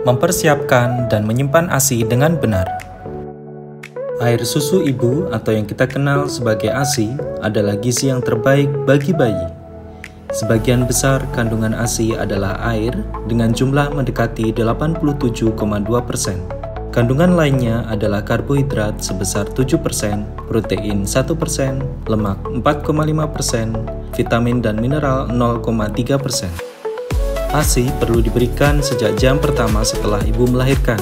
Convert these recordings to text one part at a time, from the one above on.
Mempersiapkan dan menyimpan ASI dengan benar. Air susu ibu atau yang kita kenal sebagai ASI adalah gizi yang terbaik bagi bayi. Sebagian besar kandungan ASI adalah air dengan jumlah mendekati 87,2%. Kandungan lainnya adalah karbohidrat sebesar 7%, protein 1%, lemak 4,5%, vitamin dan mineral 0,3%. ASI perlu diberikan sejak jam pertama setelah ibu melahirkan.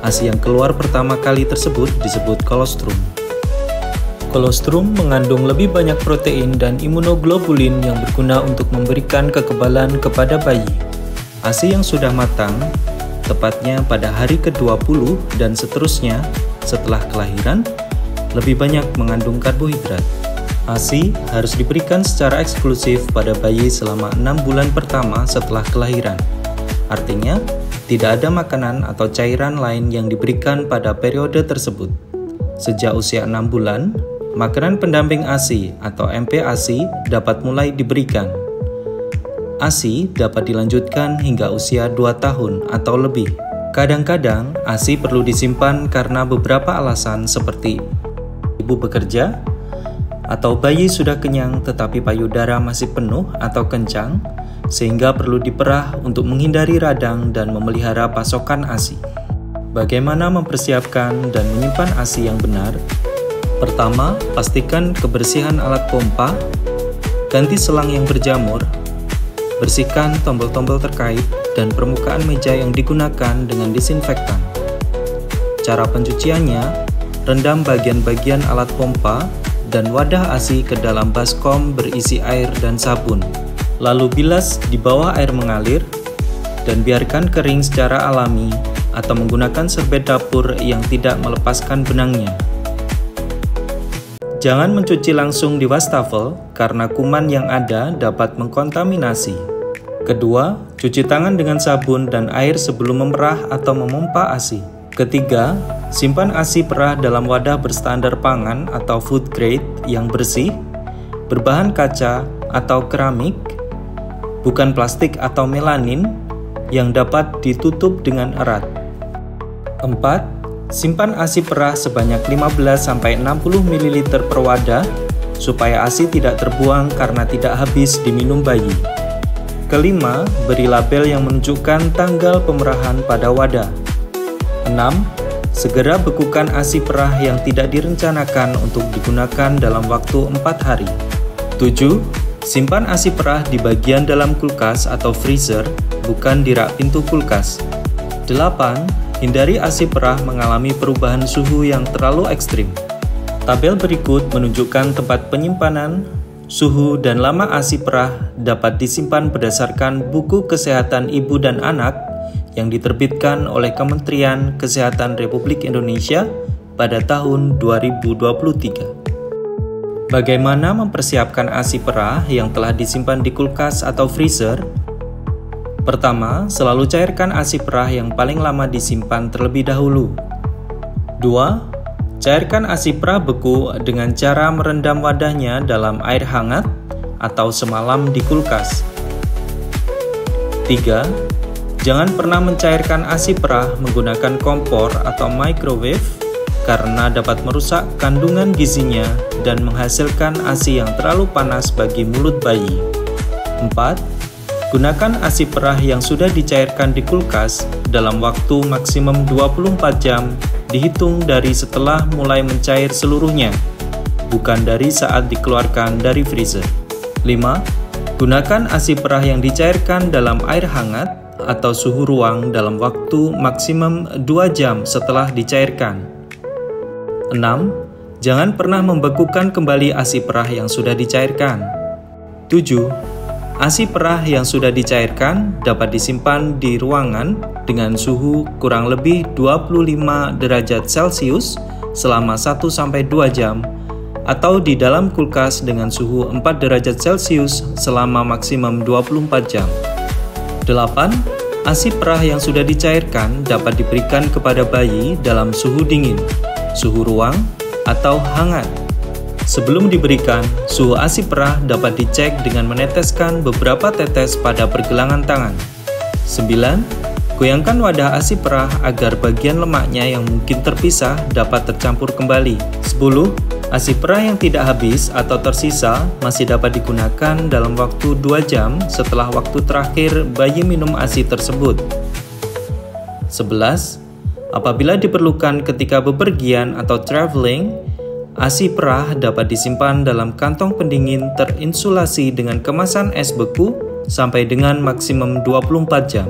ASI yang keluar pertama kali tersebut disebut kolostrum. Kolostrum mengandung lebih banyak protein dan imunoglobulin yang berguna untuk memberikan kekebalan kepada bayi. ASI yang sudah matang, tepatnya pada hari ke-20 dan seterusnya setelah kelahiran, lebih banyak mengandung karbohidrat. ASI harus diberikan secara eksklusif pada bayi selama 6 bulan pertama setelah kelahiran. Artinya, tidak ada makanan atau cairan lain yang diberikan pada periode tersebut. Sejak usia 6 bulan, makanan pendamping ASI atau MPASI dapat mulai diberikan. ASI dapat dilanjutkan hingga usia 2 tahun atau lebih. Kadang-kadang, ASI perlu disimpan karena beberapa alasan seperti ibu bekerja, atau bayi sudah kenyang tetapi payudara masih penuh atau kencang, sehingga perlu diperah untuk menghindari radang dan memelihara pasokan ASI. Bagaimana mempersiapkan dan menyimpan ASI yang benar? Pertama, pastikan kebersihan alat pompa, ganti selang yang berjamur, bersihkan tombol-tombol terkait dan permukaan meja yang digunakan dengan disinfektan. Cara pencuciannya, rendam bagian-bagian alat pompa dan wadah ASI ke dalam baskom berisi air dan sabun. Lalu bilas di bawah air mengalir dan biarkan kering secara alami atau menggunakan serbet dapur yang tidak melepaskan benangnya. Jangan mencuci langsung di wastafel karena kuman yang ada dapat mengkontaminasi. Kedua, cuci tangan dengan sabun dan air sebelum memerah atau memompa ASI. Ketiga, simpan ASI perah dalam wadah berstandar pangan atau food grade yang bersih, berbahan kaca atau keramik, bukan plastik atau melanin, yang dapat ditutup dengan erat. 4. Simpan ASI perah sebanyak 15-60 ml per wadah, supaya ASI tidak terbuang karena tidak habis diminum bayi. Kelima, beri label yang menunjukkan tanggal pemerahan pada wadah. 6. Segera bekukan ASI perah yang tidak direncanakan untuk digunakan dalam waktu 4 hari. 7. Simpan ASI perah di bagian dalam kulkas atau freezer, bukan di rak pintu kulkas. 8. Hindari ASI perah mengalami perubahan suhu yang terlalu ekstrim. Tabel berikut menunjukkan tempat penyimpanan, suhu, dan lama ASI perah dapat disimpan berdasarkan buku kesehatan ibu dan anak yang diterbitkan oleh Kementerian Kesehatan Republik Indonesia pada tahun 2023. Bagaimana mempersiapkan ASI perah yang telah disimpan di kulkas atau freezer? Pertama, selalu cairkan ASI perah yang paling lama disimpan terlebih dahulu. 2. Cairkan ASI perah beku dengan cara merendam wadahnya dalam air hangat atau semalam di kulkas. 3. Jangan pernah mencairkan ASI perah menggunakan kompor atau microwave karena dapat merusak kandungan gizinya dan menghasilkan ASI yang terlalu panas bagi mulut bayi. 4. Gunakan ASI perah yang sudah dicairkan di kulkas dalam waktu maksimum 24 jam dihitung dari setelah mulai mencair seluruhnya, bukan dari saat dikeluarkan dari freezer. 5. Gunakan ASI perah yang dicairkan dalam air hangat atau suhu ruang dalam waktu maksimum 2 jam setelah dicairkan. 6. Jangan pernah membekukan kembali ASI perah yang sudah dicairkan. 7. ASI perah yang sudah dicairkan dapat disimpan di ruangan dengan suhu kurang lebih 25 derajat Celcius selama 1-2 jam atau di dalam kulkas dengan suhu 4 derajat Celcius selama maksimum 24 jam. 8. ASI perah yang sudah dicairkan dapat diberikan kepada bayi dalam suhu dingin, suhu ruang, atau hangat. Sebelum diberikan, suhu ASI perah dapat dicek dengan meneteskan beberapa tetes pada pergelangan tangan. 9. Goyangkan wadah ASI perah agar bagian lemaknya yang mungkin terpisah dapat tercampur kembali. 10. ASI perah yang tidak habis atau tersisa masih dapat digunakan dalam waktu 2 jam setelah waktu terakhir bayi minum ASI tersebut. 11. Apabila diperlukan ketika bepergian atau traveling, ASI perah dapat disimpan dalam kantong pendingin terinsulasi dengan kemasan es beku sampai dengan maksimum 24 jam.